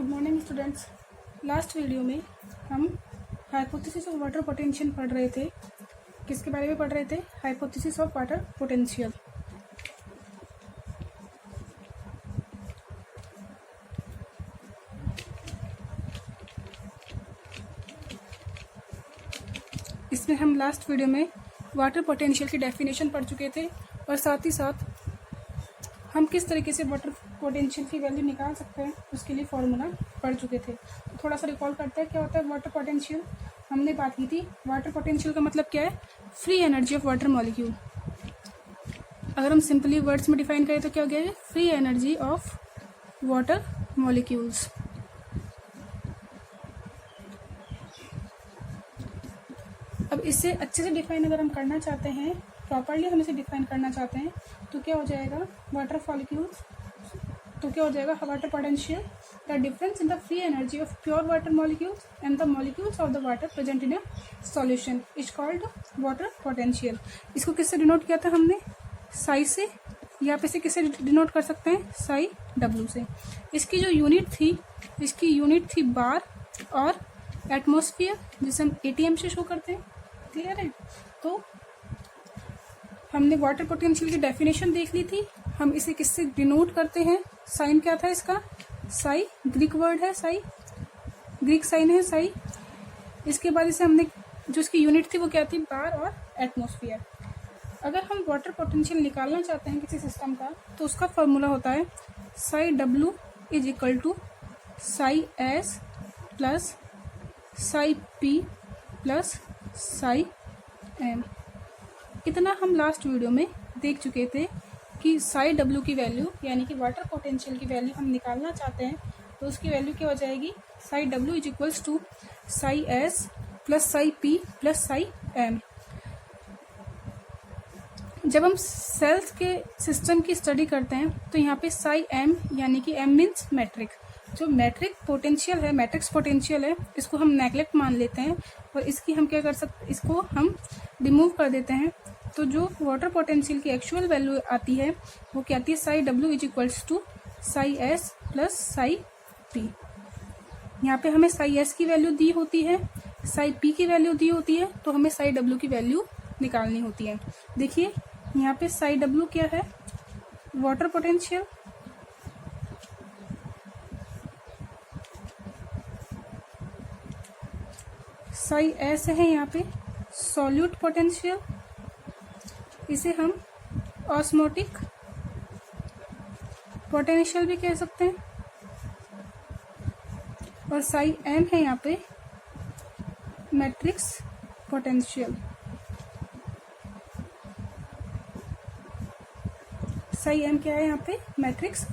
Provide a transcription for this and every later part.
Good morning students. Last video में हम hypothesis of water potential पढ़ रहे थे। किसके बारे में पढ़ रहे थे? Hypothesis of water potential. इसमें हम लास्ट वीडियो में वाटर पोटेंशियल की डेफिनेशन पढ़ चुके थे और साथ ही साथ हम किस तरीके से वाटर पोटेंशियल की वैल्यू निकाल सकते हैं उसके लिए फॉर्मूला पढ़ चुके थे। तो थोड़ा सा रिकॉल करते हैं क्या होता है वाटर पोटेंशियल। हमने बात की थी वाटर पोटेंशियल का मतलब क्या है? Free energy of water molecule. अगर हम सिंपली वर्ड्स में डिफाइन करें तो क्या हो गया? Free energy of water molecules. अब इससे अच्छे से डिफाइन अगर हम करना चाहते हैं, प्रॉपरली हम इसे डिफाइन करना चाहते हैं तो क्या हो जाएगा? वाटर मॉलिक्यूल्स तो क्या हो जाएगा? Water potential the difference in the free energy of pure water molecules and the molecules of the water present in a solution is called water potential. इसको किससे डिनोट किया था हमने? साई से, या पे से किससे डिनोट कर सकते हैं? साई डब्ल्यू से। इसकी जो यूनिट थी बार और एटमॉस्फेयर, जिसे हम एटीएम से शो करते हैं। क्लियर है? तो हमने वाटर पोटेंशियल की डेफिनेशन देख ली थी। हम इसे किससे डिनोट करते हैं? साइन क्या था इसका? साई, ग्रीक वर्ड है साई, ग्रीक साइन है साई। इसके बाद इसे हमने जो इसकी यूनिट थी वो क्या थी? बार और एटमॉस्फेयर। अगर हम वाटर पोटेंशियल निकालना चाहते हैं किसी सिस्टम का तो उसका फॉर्मूला होता है psi W is equal to psi S plus psi P plus psi M. इतना हम लास्ट वीडियो में देख चुके थे कि साई डब्ल्यू की वैल्यू यानी कि वाटर पोटेंशियल की वैल्यू हम निकालना चाहते हैं तो उसकी वैल्यू क्या हो जाएगी? Psi W is equals to psi S plus psi P plus psi M. जब हम सेल्स के सिस्टम की स्टडी करते हैं तो यहाँ पे साई एम यानी कि एम मीन्स मैट्रिक। जो मैट्रिक पोटेंशियल है, मैट्रिक्स पोटेंशियल है, इसको हम नेगलेक्ट मान लेते हैं और इसकी हम क्या कर सकते, इसको हम रिमूव कर देते हैं। तो जो वाटर पोटेंशियल की एक्चुअल वैल्यू आती है वो क्या आती है? Psi W is equals to psi S plus psi P. यहाँ पे हमें साई एस की वैल्यू दी होती है, साई पी की वैल्यू दी होती है, तो हमें साई डब्ल्यू की वैल्यू निकालनी होती है। देखिए यहाँ पे साई डब्ल्यू क्या है? वाटर पोटेंशियल, साई एस है यहाँ पे सॉल्यूट पोटेंशियल, इसे हम ऑस्मोटिक पोटेंशियल भी कह सकते हैं, और साई एम है यहाँ पे मैट्रिक्स पोटेंशियल। साई एम क्या है यहाँ पे? Matrix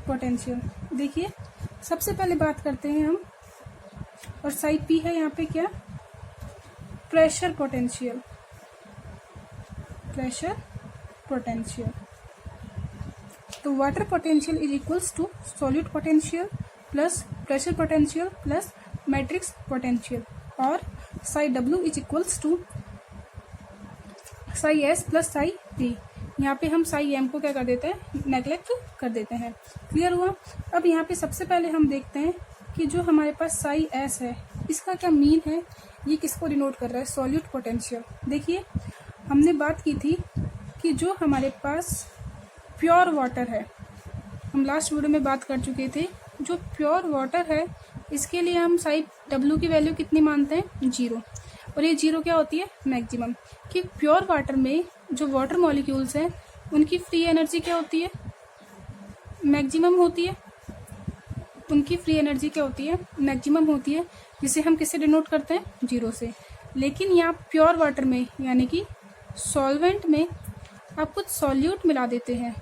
potential. देखिए सबसे पहले बात करते हैं हम, और साई पी है यहाँ पे क्या? Pressure potential, pressure potential. तो water potential is equals to solute potential plus pressure potential plus matrix potential, और psi W is equals to psi S plus psi P. यहाँ पे हम साई एम को क्या कर देते हैं? नेग्लेक्ट कर देते हैं। क्लियर हुआ? अब यहाँ पे सबसे पहले हम देखते हैं कि जो हमारे पास साई एस है इसका क्या मीन है, ये किसको डिनोट कर रहा है? Solute potential. देखिए हमने बात की थी कि जो हमारे पास प्योर वाटर है, हम लास्ट वीडियो में बात कर चुके थे, जो प्योर वाटर है इसके लिए हम साई डब्ल्यू की वैल्यू कितनी मानते हैं? 0। और ये 0 क्या होती है? मैक्सिमम। कि प्योर वाटर में जो वाटर मॉलिक्यूल्स हैं उनकी फ्री एनर्जी क्या होती है? मैक्सिमम होती है। उनकी फ्री एनर्जी क्या होती है? मैक्सिमम होती है, जिसे हम किससे डिनोट करते हैं? 0 से। लेकिन यहाँ प्योर वाटर में यानी कि सॉल्वेंट में आप कुछ सॉल्यूट मिला देते हैं।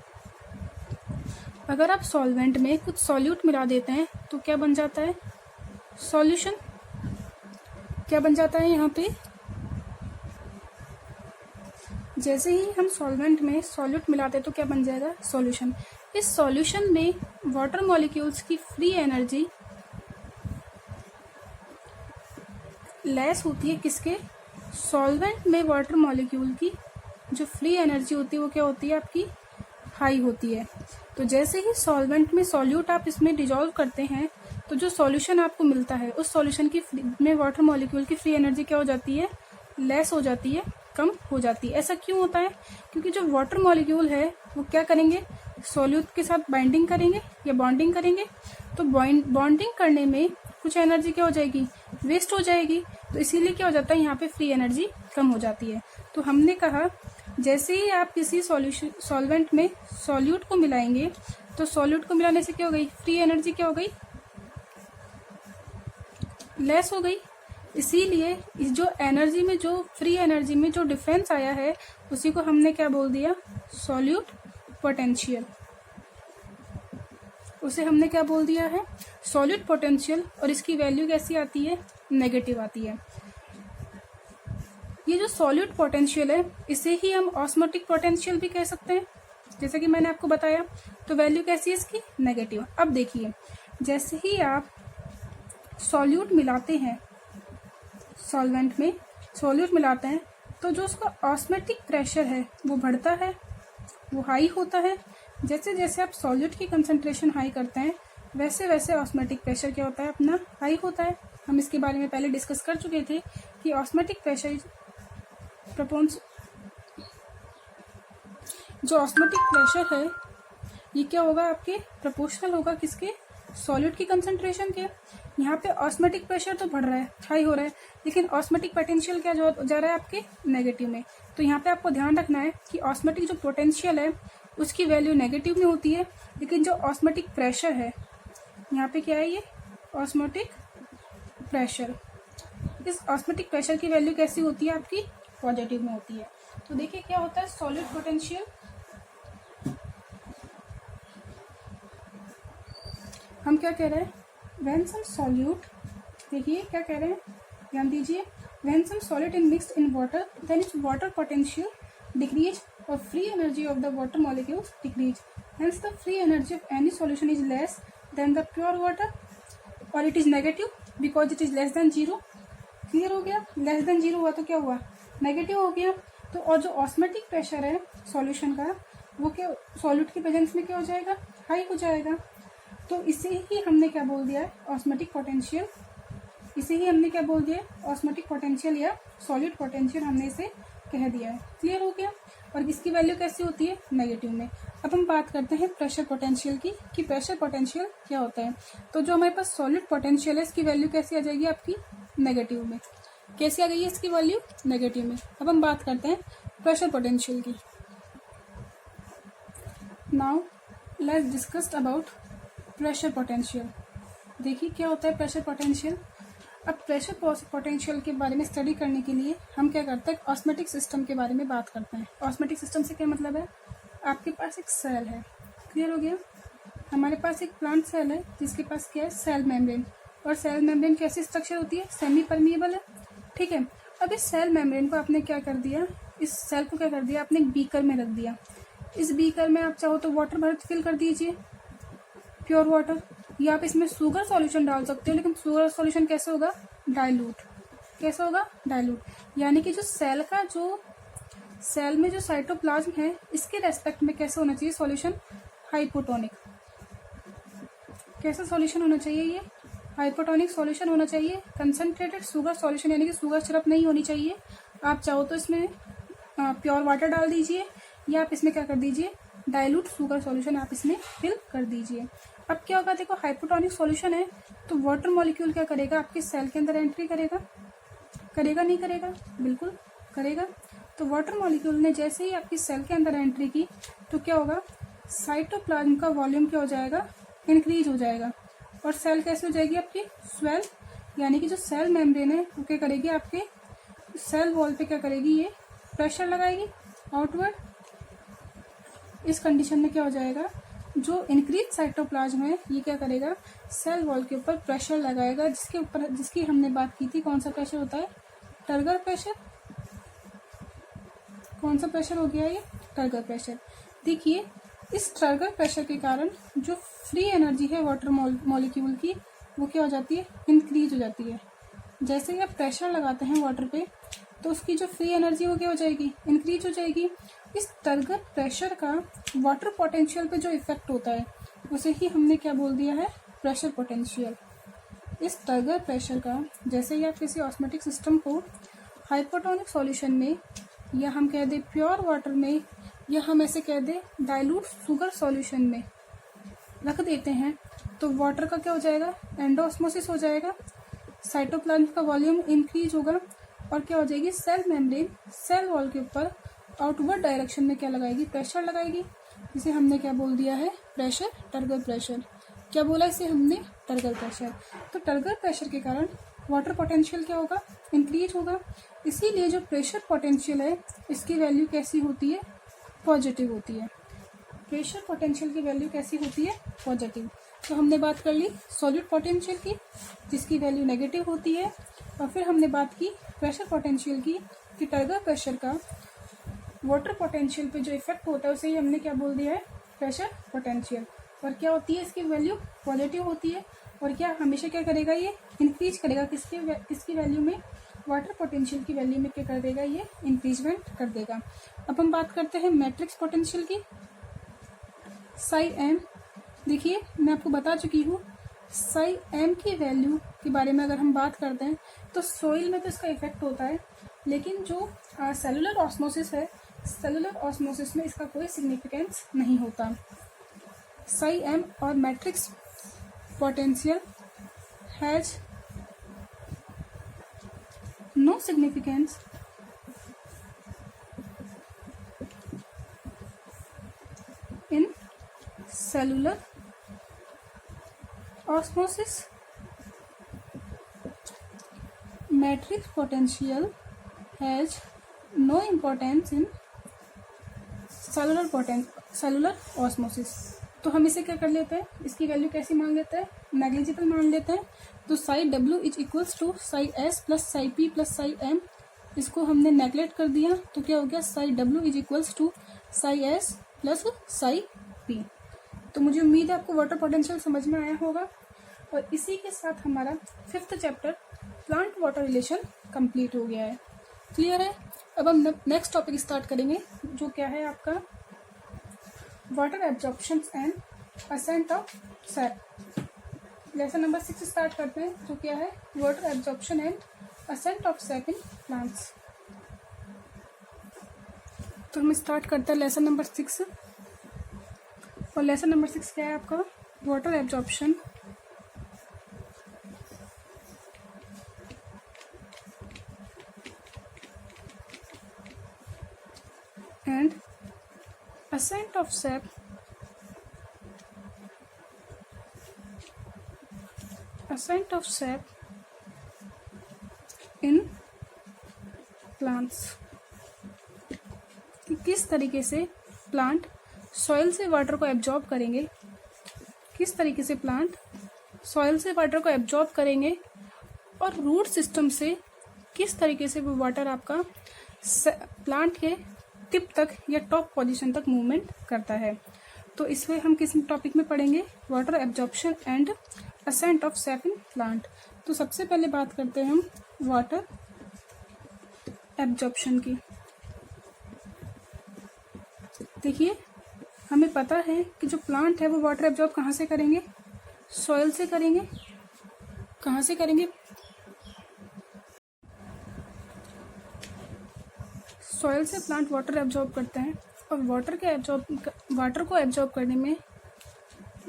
अगर आप सॉल्वेंट में कुछ सॉल्यूट मिला देते हैं तो क्या बन जाता है? सॉल्यूशन। क्या बन जाता है यहाँ पे? जैसे ही हम सॉल्वेंट में सॉल्यूट मिलाते हैं तो क्या बन जाएगा? सॉल्यूशन। इस सॉल्यूशन में वाटर मॉलिक्यूल्स की फ्री एनर्जी लेस होती है। किसके? सॉल्वेंट में वाटर मॉलिक्यूल की जो फ्री एनर्जी होती है वो क्या होती है? आपकी हाई होती है। तो जैसे ही सॉल्वेंट में सॉल्यूट आप इसमें डिजॉल्व करते हैं तो जो सॉल्यूशन आपको मिलता है उस सॉल्यूशन की में वाटर मॉलिक्यूल की फ्री एनर्जी क्या हो जाती है, लेस हो जाती है, कम हो जाती है। ऐसा क्यों होता है? क्योंकि जो वाटर मॉलिक्यूल है वो क्या करेंगे, सॉल्यूट के साथ बाइंडिंग करेंगे या बॉन्डिंग करेंगे। तो बॉन्डिंग करने में कुछ एनर्जी क्या हो जाएगी, वेस्ट हो जाएगी। तो इसीलिए क्या हो जाता है, यहाँ पे फ्री एनर्जी कम हो जाती है। तो हमने कहा जैसे ही आप किसी सॉल्वेंट में सॉल्यूट को मिलाएंगे तो सॉल्यूट को मिलाने से क्या हो गई, फ्री एनर्जी क्या हो गई, लेस हो गई। इसीलिए इस जो एनर्जी में, जो फ्री एनर्जी में जो डिफरेंस आया है उसी को हमने क्या बोल दिया, सॉल्यूट पोटेंशियल। उसे हमने क्या बोल दिया है, सॉल्यूट पोटेंशियल। और इसकी वैल्यू कैसी आती है, नेगेटिव आती है। ये जो सॉल्यूट पोटेंशियल है इसे ही हम ऑस्मोटिक पोटेंशियल भी कह सकते हैं, जैसे कि मैंने आपको बताया। तो वैल्यू कैसी है इसकी, नेगेटिव। अब देखिए जैसे ही आप सॉल्यूट मिलाते हैं, सॉल्वेंट में सॉल्यूट मिलाते हैं तो जो उसका ऑस्मोटिक प्रेशर है वो बढ़ता है, वो हाई होता है। जैसे जैसे आप सॉल्यूट की कंसंट्रेशन हाई करते हैं वैसे वैसे ऑस्मोटिक प्रेशर क्या होता है, अपना हाई होता है। हम इसके बारे में पहले डिस्कस कर चुके थे कि ऑस्मोटिक प्रेशर जो ऑस्मोटिक प्रेशर है ये क्या होगा, आपके प्रोपोर्शनल होगा किसके, सॉल्यूट की कंसंट्रेशन के। यहाँ पे ऑस्मोटिक प्रेशर तो बढ़ रहा है, हाई हो रहा है, लेकिन ऑस्मोटिक पोटेंशियल क्या जा रहा है आपके नेगेटिव में। तो यहाँ पे आपको ध्यान रखना है कि ऑस्मोटिक जो पोटेंशियल है उसकी वैल्यू नेगेटिव में होती है, लेकिन जो ऑस्मोटिक प्रेशर है यहाँ पे क्या है, ये ऑस्मोटिक प्रेशर, इस ऑस्मोटिक प्रेशर की वैल्यू कैसी होती है आपकी, पॉजिटिव में होती है। तो देखिए क्या होता है सॉल्यूट पोटेंशियल, हम क्या कह रहे हैं, व्हेन सम सॉल्यूट, देखिए क्या कह रहे हैं, ध्यान दीजिए, when some solute in mixed in water then its water potential decrease और free energy of the water molecules decrease, hence the free energy of any solution is less than the pure water और it is negative because it is less than zero. Clear हो गया, less than zero हुआ तो क्या हुआ, negative हो गया। तो और जो ऑस्मोटिक प्रेशर है सॉल्यूशन का वो क्या सॉल्यूट की प्रेजेंस में क्या हो जाएगा, हाई हो जाएगा। तो इसे ही हमने क्या बोल दिया है, ऑस्मोटिक पोटेंशियल। इसे ही हमने क्या बोल दिया है, ऑस्मोटिक पोटेंशियल या सॉल्यूट पोटेंशियल हमने इसे कह दिया है। क्लियर हो गया। और इसकी वैल्यू कैसी होती है, नेगेटिव में। अब हम बात करते हैं प्रेशर पोटेंशियल की, कि प्रेशर पोटेंशियल क्या होता है। तो जो हमारे पास सॉल्यूट पोटेंशियल है इसकी वैल्यू कैसी आ जाएगी आपकी, नेगेटिव में। कैसी आ गई है इसकी वैल्यू, नेगेटिव में। अब हम बात करते हैं प्रेशर पोटेंशियल की। Now let's discuss about pressure potential. देखिए क्या होता है प्रेशर पोटेंशियल। अब प्रेशर पोटेंशियल के बारे में स्टडी करने के लिए हम क्या करते हैं, ऑस्मोटिक सिस्टम के बारे में बात करते हैं। ऑस्मोटिक सिस्टम से क्या मतलब है, आपके पास एक सेल है, क्लियर हो गया, हमारे पास एक प्लांट सेल है जिसके पास क्या है, सेल मेम्ब्रेन। और सेल मेम्ब्रेन कैसी स्ट्रक्चर होती है, सेमी परमिएबल है, ठीक है। अब इस सेल मेम्ब्रेन को आपने क्या कर दिया, इस सेल को क्या कर दिया आपने, एक बीकर में रख दिया। इस बीकर में आप चाहो तो वाटर भर फिल कर दीजिए, प्योर वाटर, या आप इसमें शुगर सॉल्यूशन डाल सकते हो, लेकिन शुगर सॉल्यूशन कैसे होगा, डाइल्यूट। कैसा होगा, डाइल्यूट। यानी कि जो सेल का जो सेल में जो साइटोप्लाज्म है इसके रेस्पेक्ट में कैसे होना चाहिए सॉल्यूशन, हाइपोटोनिक। कैसा सॉल्यूशन होना चाहिए, ये हाइपोटोनिक सॉल्यूशन होना चाहिए। कंसंट्रेटेड शुगर सॉल्यूशन यानी कि शुगर सिरप नहीं होनी चाहिए। आप चाहो तो इसमें प्योर वाटर डाल दीजिए, या आप इसमें क्या कर दीजिए, डाइल्यूट शुगर सॉल्यूशन आप इसमें फिल कर दीजिए। अब क्या होगा, देखो हाइपोटोनिक सॉल्यूशन है तो वाटर मॉलिक्यूल क्या करेगा, आपके सेल के अंदर एंट्री करेगा, करेगा नहीं करेगा, बिल्कुल करेगा। तो वाटर मॉलिक्यूल ने जैसे ही आपकी सेल के अंदर एंट्री की तो क्या होगा, साइटोप्लाज्म का वॉल्यूम क्या हो जाएगा, इंक्रीज हो जाएगा। और सेल कैसे हो जाएगी आपकी, स्वेल। यानी कि जो सेल मेम्ब्रेन है वो क्या करेगी, आपके सेल वॉल पे क्या करेगी, ये प्रेशर लगाएगी आउटवर्ड। इस कंडीशन में क्या हो जाएगा, जो इंक्रीज साइटोप्लाज्म है ये क्या करेगा, सेल वॉल के ऊपर प्रेशर लगाएगा, जिसकी हमने बात की थी। कौन सा प्रेशर होता है, टर्गर प्रेशर। कौन सा प्रेशर हो गया ये, टर्गर प्रेशर। देखिए इस टर्गर प्रेशर के कारण जो फ्री एनर्जी है वाटर मॉलिक्यूल की वो क्या हो जाती है, इंक्रीज हो जाती है। जैसे ही आप प्रेशर लगाते हैं वाटर पे तो उसकी जो फ्री एनर्जी वो क्या हो जाएगी, इंक्रीज हो जाएगी। इस टर्गर प्रेशर का वाटर पोटेंशियल पे जो इफेक्ट होता है उसे ही हमने क्या बोल दिया है, प्रेशर पोटेंशियल। इस टर्गर प्रेशर का जैसे ही आप किसी ऑस्मोटिक सिस्टम को हाइपोटोनिक सॉल्यूशन में, या हम कह दें प्योर वाटर में, या हम ऐसे कह दें डाइल्यूट शुगर सॉल्यूशन में रख देते हैं, तो वाटर का क्या हो जाएगा, एंडोऑस्मोसिस हो जाएगा, साइटोप्लाज्म का वॉल्यूम इंक्रीज होगा, और क्या हो जाएगी, सेल मेम्ब्रेन सेल वॉल के ऊपर आउटवर्ड डायरेक्शन में क्या लगाएगी, प्रेशर लगाएगी, जिसे हमने क्या बोल दिया है, प्रेशर, टर्गर प्रेशर। क्या बोला इसे हमने, टर्गर प्रेशर। तो टर्गर प्रेशर के कारण वाटर पोटेंशियल क्या होगा, इंक्रीज होगा। इसीलिए जो प्रेशर पोटेंशियल है इसकी वैल्यू कैसी होती है, पॉजिटिव होती है। प्रेशर पोटेंशियल की वैल्यू कैसी होती है, पॉजिटिव। तो हमने बात कर ली सॉलिड पोटेंशियल की जिसकी वैल्यू नेगेटिव होती है, और फिर हमने बात की प्रेशर पोटेंशियल की कि टर्गर प्रेशर का वाटर पोटेंशियल पे जो इफेक्ट होता है उसे ही हमने क्या बोल दिया है, प्रेशर पोटेंशियल। और क्या होती है, इसकी वैल्यू पॉजिटिव होती है। और क्या हमेशा क्या करेगा, ये इंक्रीज करेगा, किसकी वैल्यू में, वाटर पोटेंशियल की वैल्यू में क्या कर देगा, ये इंक्रीजमेंट कर देगा। अब हम बात करते हैं मैट्रिक्स पोटेंशियल की, साई एम। देखिए मैं आपको बता चुकी हूँ साई एम की वैल्यू के बारे में अगर हम बात करते हैं तो सोइल में तो इसका इफेक्ट होता है, लेकिन जो सेलुलर ऑस्मोसिस है, सेलुलर ऑस्मोसिस में इसका कोई सिग्निफिकेंस नहीं होता। साई एम और matrix potential has no significance in cellular osmosis. Matrix potential has no importance in cellular osmosis. तो हम इसे क्या कर लेते हैं, इसकी वैल्यू कैसी मान लेते हैं, नेग्लिजिबल मान लेते हैं। तो psi W is equals to psi S plus psi P plus psi M, इसको हमने नेग्लेक्ट कर दिया तो क्या हो गया, psi W is equals to psi S plus psi P. तो मुझे उम्मीद है आपको वाटर पोटेंशियल समझ में आया होगा। और इसी के साथ हमारा 5th chapter plant water relation complete हो गया है। क्लियर है। अब हम नेक्स्ट टॉपिक स्टार्ट करेंगे जो क्या है आपका water absorption and ascent of sap. Lesson number 6 start करते हैं जो क्या है water absorption and ascent of sap in plants. तो हम स्टार्ट करते हैं लेसन नंबर 6। और लेसन नंबर 6 क्या है आपका, water absorption and ascent of sap in plants। कि किस तरीके से प्लांट सॉइल से वाटर को एब्जॉर्ब करेंगे, किस तरीके से प्लांट सॉइल से वाटर को एब्जॉर्ब करेंगे और रूट सिस्टम से किस तरीके से वो वाटर आपका प्लांट के टिप तक या टॉप पोजीशन तक मूवमेंट करता है। तो इसमें हम किस टॉपिक में पढ़ेंगे, water absorption and ascent of sap in plant. तो सबसे पहले बात करते हैं हम वाटर एब्जॉर्प्शन की। देखिए हमें पता है कि जो प्लांट है वो वाटर एब्जॉर्ब कहाँ से करेंगे, सॉइल से करेंगे। कहाँ से करेंगे, सॉइल से प्लांट वाटर एब्जॉर्ब करते हैं। और वाटर को एब्जॉर्ब करने में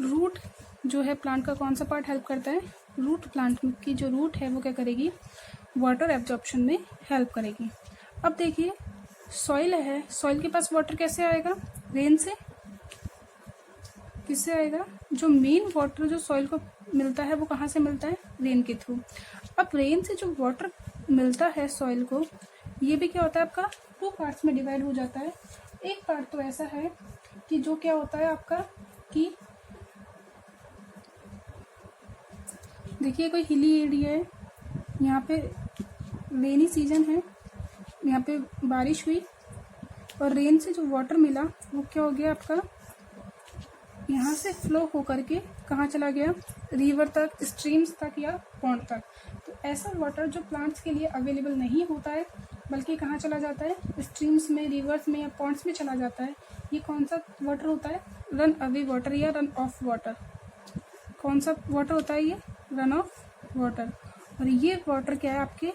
रूट जो है प्लांट का कौन सा पार्ट हेल्प करता है, रूट। प्लांट की जो रूट है वो क्या करेगी, वाटर एब्जॉर्प्शन में हेल्प करेगी। अब देखिए सॉइल है, सॉइल के पास वाटर कैसे आएगा, रेन से। किससे आएगा, जो मेन वाटर जो सॉइल को मिलता है वो कहाँ से मिलता है, रेन के थ्रू। अब रेन से जो वाटर मिलता है सॉइल को, ये भी क्या होता है आपका 2 पार्ट्स में डिवाइड हो जाता है। एक पार्ट तो ऐसा है कि जो क्या होता है आपका कि देखिए कोई हिली एरिया है, यहाँ पे रेनी सीजन है, यहाँ पे बारिश हुई और रेन से जो वाटर मिला वो क्या हो गया आपका, यहाँ से फ्लो होकर के कहाँ चला गया, रिवर तक, स्ट्रीम्स तक या पॉन्ड तक। तो ऐसा वाटर जो प्लांट्स के लिए अवेलेबल नहीं होता है बल्कि कहाँ चला जाता है, स्ट्रीम्स में, रिवर्स में या पॉन्ड्स में चला जाता है। ये कौन सा वाटर होता है, रन अवे वाटर या रन ऑफ वाटर। कौन सा वाटर होता है ये, रन ऑफ वाटर। और ये वाटर क्या है आपके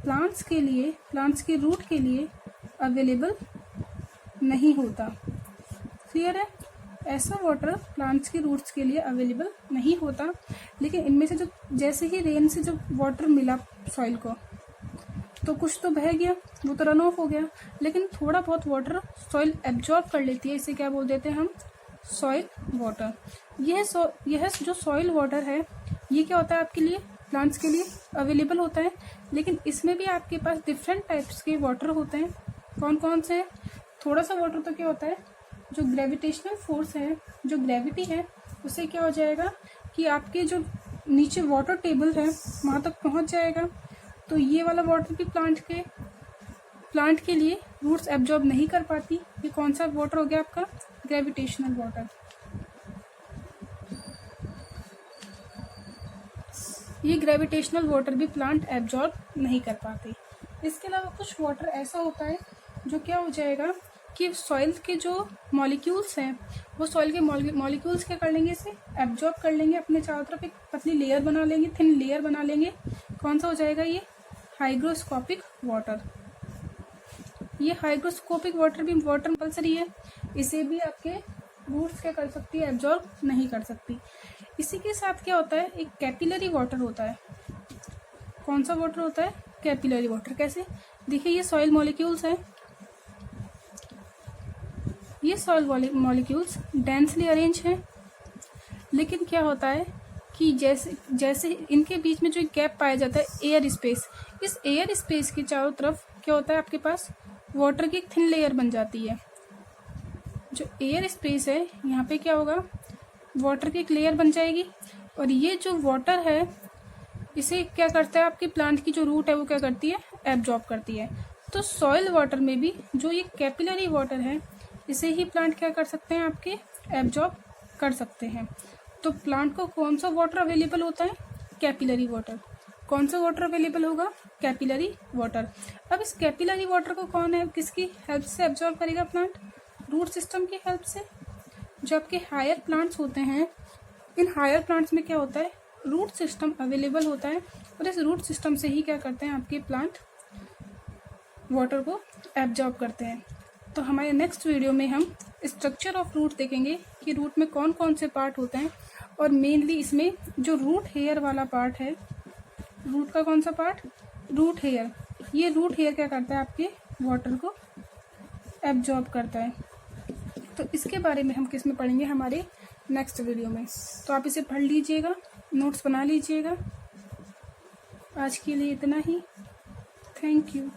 प्लांट्स के लिए, प्लांट्स के रूट के लिए अवेलेबल नहीं होता। क्लियर है, ऐसा वाटर प्लांट्स के रूट्स के लिए अवेलेबल नहीं होता। लेकिन इनमें से जो जैसे ही रेन से जो वाटर मिला सॉइल को, तो कुछ तो बह गया, वो तो रन ऑफ हो गया, लेकिन थोड़ा बहुत वाटर सॉइल एब्जॉर्ब कर लेती है। इसे क्या बोल देते हैं हम, सॉइल वाटर। यह जो सॉइल वाटर है ये क्या होता है आपके लिए, प्लांट्स के लिए अवेलेबल होता है। लेकिन इसमें भी आपके पास डिफरेंट टाइप्स के वाटर होते हैं। कौन कौन से, थोड़ा सा वाटर तो क्या होता है, जो ग्रेविटेशनल फोर्स है, जो ग्रेविटी है, उससे क्या हो जाएगा कि आपके जो नीचे वाटर टेबल है वहाँ तक पहुँच जाएगा। तो ये वाला वाटर भी प्लांट के लिए रूट्स एब्जॉर्ब नहीं कर पाती। ये कौन सा वाटर हो गया आपका, ग्रेविटेशनल वाटर। ये ग्रेविटेशनल वाटर भी प्लांट एब्जॉर्ब नहीं कर पाते। इसके अलावा कुछ वाटर ऐसा होता है जो क्या हो जाएगा कि सॉइल के जो मॉलिक्यूल्स हैं वो सॉइल के मॉलिक्यूल्स क्या कर लेंगे, इसे एब्जॉर्ब कर लेंगे, अपने चारों तरफ एक पतली लेयर बना लेंगे, थिन लेयर बना लेंगे। कौन सा हो जाएगा ये, हाइग्रोस्कोपिक वाटर। ये हाइग्रोस्कोपिक वाटर भी वाटर कंपल्सरी है, इसे भी आपके रूट्स क्या कर सकती है, एब्जॉर्ब नहीं कर सकती। इसी के साथ क्या होता है, एक कैपिलरी वाटर होता है। कौन सा वाटर होता है, कैपिलरी वाटर। कैसे, देखिए ये सॉइल मॉलिक्यूल्स हैं, ये सॉइल मॉलिक्यूल्स डेंसली अरेंज हैं। लेकिन क्या होता है कि जैसे इनके बीच में जो गैप पाया जाता है, एयर स्पेस, इस एयर स्पेस के चारों तरफ क्या होता है आपके पास, वाटर की एक थिन लेयर बन जाती है। जो एयर स्पेस है यहाँ पे क्या होगा, वाटर की एक लेयर बन जाएगी। और ये जो वाटर है इसे क्या करता है, आपके प्लांट की जो रूट है वो क्या करती है, एब्जॉर्ब करती है। तो सॉइल वाटर में भी जो ये कैपिलरी वाटर है इसे ही प्लांट क्या कर सकते हैं, आपके एब्जॉर्ब कर सकते हैं। तो प्लांट को कौन सा वाटर अवेलेबल होता है, कैपिलरी वाटर। कौन सा वाटर अवेलेबल होगा, कैपिलरी वाटर। अब इस कैपिलरी वाटर को कौन है, किसकी हेल्प से एब्जॉर्ब करेगा प्लांट, रूट सिस्टम की हेल्प से। जो आपके हायर प्लांट्स होते हैं, इन हायर प्लांट्स में क्या होता है, रूट सिस्टम अवेलेबल होता है। और इस रूट सिस्टम से ही क्या करते हैं आपके प्लांट वाटर को एब्जॉर्ब करते हैं। तो हमारे नेक्स्ट वीडियो में हम स्ट्रक्चर ऑफ रूट देखेंगे कि रूट में कौन कौन से पार्ट होते हैं। और मेनली इसमें जो रूट हेयर वाला पार्ट है, रूट का कौन सा पार्ट, रूट हेयर। ये रूट हेयर क्या करता है, आपके वाटर को एब्जॉर्ब करता है। तो इसके बारे में हम किस में पढ़ेंगे, हमारे नेक्स्ट वीडियो में। तो आप इसे पढ़ लीजिएगा, नोट्स बना लीजिएगा। आज के लिए इतना ही, थैंक यू।